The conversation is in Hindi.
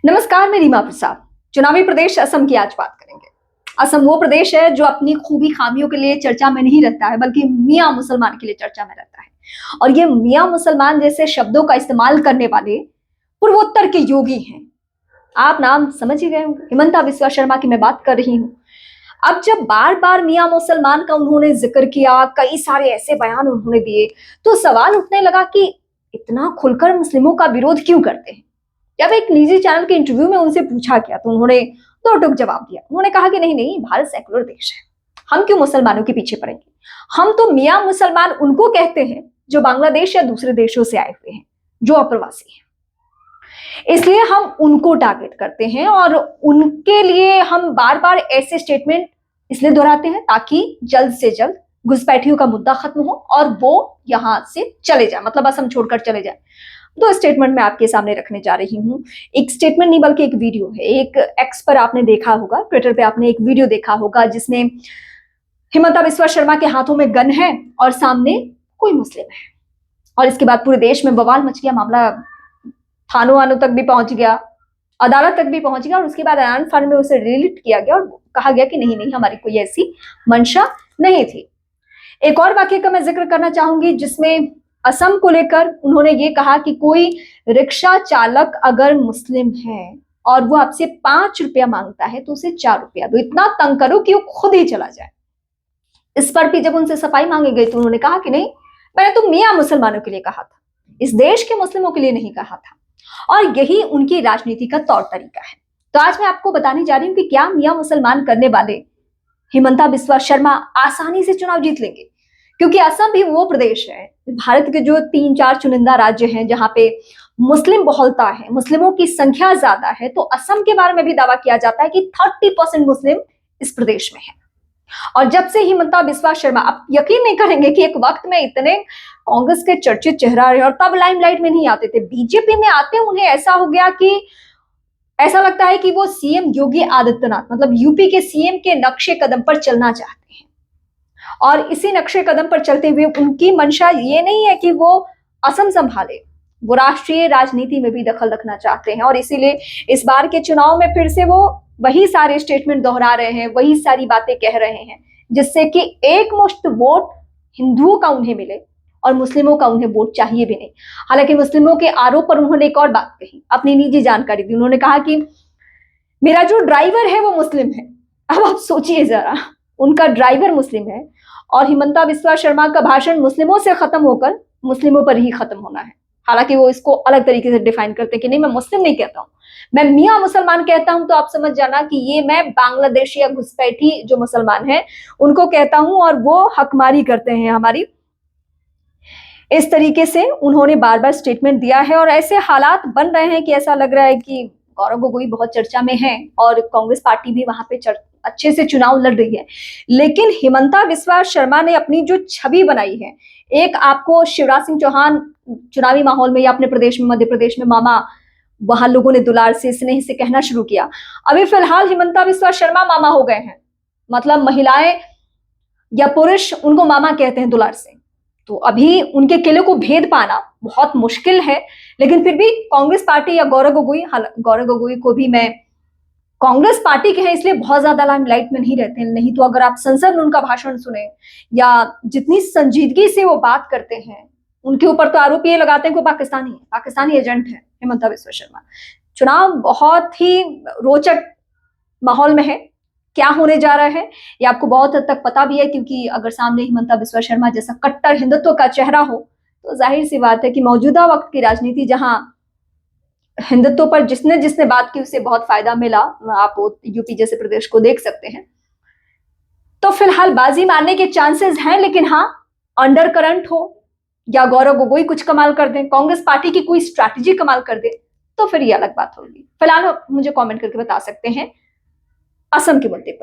नमस्कार, मैं रीमा प्रसाद। चुनावी प्रदेश असम की आज बात करेंगे। असम वो प्रदेश है जो अपनी खूबी खामियों के लिए चर्चा में नहीं रहता है, बल्कि मियां मुसलमान के लिए चर्चा में रहता है। और ये मियां मुसलमान जैसे शब्दों का इस्तेमाल करने वाले पूर्वोत्तर के योगी हैं। आप नाम समझ ही गए होंगे, हिमंता बिस्वा शर्मा की मैं बात कर रही हूँ। अब जब बार बार मियां मुसलमान का उन्होंने जिक्र किया, कई सारे ऐसे बयान उन्होंने दिए, तो सवाल उठने लगा कि इतना खुलकर मुस्लिमों का विरोध क्यों करते हैं। जब एक निजी चैनल के इंटरव्यू में उनसे पूछा गया तो उन्होंने दो टूक जवाब दिया। उन्होंने कहा कि नहीं नहीं, भारत सेकुलर देश है, हम क्यों मुसलमानों के पीछे पड़ेंगे। हम तो मियां मुसलमान उनको कहते हैं जो बांग्लादेश या दूसरे देशों से आए हुए हैं, जो अप्रवासी हैं, इसलिए हम उनको टारगेट करते हैं और उनके लिए हम बार बार ऐसे स्टेटमेंट इसलिए दोहराते हैं ताकि जल्द से जल्द घुसपैठियों का मुद्दा खत्म हो और वो यहां से चले जाए, मतलब असम छोड़कर चले जाए। दो स्टेटमेंट मैं आपके सामने रखने जा रही हूँ। एक स्टेटमेंट नहीं बल्कि एक वीडियो है। एक एक्स पर आपने देखा होगा, ट्विटर पे आपने एक वीडियो देखा होगा जिसमें हिमंता बिस्वा शर्मा के हाथों में गन है और सामने कोई मुस्लिम है। और इसके बाद पूरे देश में बवाल मच गया, मामला थानों वानों तक भी पहुंच गया, अदालत तक भी पहुंच गया और उसके बाद ऐलान फंड में उसे रिलीट किया गया और कहा गया कि नहीं नहीं, हमारी कोई ऐसी मंशा नहीं थी। एक और वाक्य का मैं जिक्र करना चाहूंगी जिसमें असम को लेकर उन्होंने ये कहा कि कोई रिक्शा चालक अगर मुस्लिम है और वो आपसे 5 रुपया मांगता है तो उसे 4 रुपया दो, इतना तंग करो कि वो खुद ही चला जाए। इस पर भी जब उनसे सफाई मांगी गई तो उन्होंने कहा कि नहीं, मैंने तो मियां मुसलमानों के लिए कहा था, इस देश के मुस्लिमों के लिए नहीं कहा था। और यही उनकी राजनीति का तौर तरीका है। तो आज मैं आपको बताने जा रही हूं कि क्या मियां मुसलमान करने वाले हिमंता बिस्वा शर्मा आसानी से चुनाव जीत लेंगे, क्योंकि असम भी वो प्रदेश है, भारत के जो 3-4 चुनिंदा राज्य हैं जहां पे मुस्लिम बहुलता है, मुस्लिमों की संख्या ज्यादा है। तो असम के बारे में भी दावा किया जाता है कि 30% मुस्लिम इस प्रदेश में है। और जब से हिमंता बिस्वा शर्मा, आप यकीन नहीं करेंगे कि एक वक्त में इतने कांग्रेस के चर्चित चेहरा रहे और तब लाइमलाइट में नहीं आते थे, बीजेपी में आते उन्हें ऐसा हो गया कि ऐसा लगता है कि वो सीएम योगी आदित्यनाथ, मतलब यूपी के सीएम के नक्शे कदम पर चलना चाहते हैं। और इसी नक्शे कदम पर चलते हुए उनकी मंशा ये नहीं है कि वो असम संभाले, वो राष्ट्रीय राजनीति में भी दखल रखना चाहते हैं। और इसीलिए इस बार के चुनाव में फिर से वो वही सारे स्टेटमेंट दोहरा रहे हैं, वही सारी बातें कह रहे हैं, जिससे कि एक मुश्त वोट हिंदुओं का उन्हें मिले और मुस्लिमों का उन्हें वोट चाहिए भी नहीं। हालांकि मुस्लिमों के आरोप पर उन्होंने एक और बात कही, अपनी निजी जानकारी दी। उन्होंने कहा कि मेरा जो ड्राइवर है वो मुस्लिम है। अब आप सोचिए जरा, उनका ड्राइवर मुस्लिम है और हिमंता बिस्वा शर्मा का भाषण मुस्लिमों से खत्म होकर मुस्लिमों पर ही खत्म होना है। हालांकि वो इसको अलग तरीके से डिफाइन करते हैं कि नहीं, मैं मुस्लिम नहीं कहता हूं, मैं मियां मुसलमान कहता हूं। तो आप समझ जाना कि ये मैं बांग्लादेशी या घुसपैठी जो मुसलमान है उनको कहता हूं और वो हकमारी करते हैं हमारी। इस तरीके से उन्होंने बार बार स्टेटमेंट दिया है और ऐसे हालात बन रहे हैं कि ऐसा लग रहा है कि गौरव गोगोई बहुत चर्चा में है और कांग्रेस पार्टी भी वहां पे अच्छे से चुनाव लड़ रही है। लेकिन हिमंता बिस्वा शर्मा ने अपनी जो छवि बनाई है, एक आपको शिवराज सिंह चौहान चुनावी माहौल में या अपने प्रदेश में, मध्य प्रदेश में मामा, वहां लोगों ने दुलार से स्नेह से कहना शुरू किया। अभी फिलहाल हिमंता बिस्वा शर्मा मामा हो गए हैं, मतलब महिलाएं या पुरुष उनको मामा कहते हैं दुलार से। तो अभी उनके किले को भेद पाना बहुत मुश्किल है। लेकिन फिर भी कांग्रेस पार्टी या गौरव गोगोई को भी मैं, कांग्रेस पार्टी के हैं इसलिए बहुत ज्यादा लाइमलाइट में नहीं रहते हैं, नहीं तो अगर आप संसद में उनका भाषण सुने या जितनी संजीदगी से वो बात करते हैं, उनके ऊपर तो आरोप ये लगाते हैं कि पाकिस्तानी एजेंट है हिमंता बिस्वा शर्मा। चुनाव बहुत ही रोचक माहौल में है। क्या होने जा रहा है ये आपको बहुत हद तक पता भी है, क्योंकि अगर सामने हिमंता बिस्वा शर्मा जैसा कट्टर हिंदुत्व का चेहरा हो तो जाहिर सी बात है कि मौजूदा वक्त की राजनीति जहां हिंदुत्व पर जिसने जिसने बात की उसे बहुत फायदा मिला, आप यूपी जैसे प्रदेश को देख सकते हैं। तो फिलहाल बाजी मारने के चांसेस हैं, लेकिन हाँ, अंडर करंट हो या गौरव गोगोई कुछ कमाल कर दें, कांग्रेस पार्टी की कोई स्ट्रैटेजी कमाल कर दे, तो फिर ये अलग बात होगी। फिलहाल मुझे कमेंट करके बता सकते हैं असम के मुद्दे पर।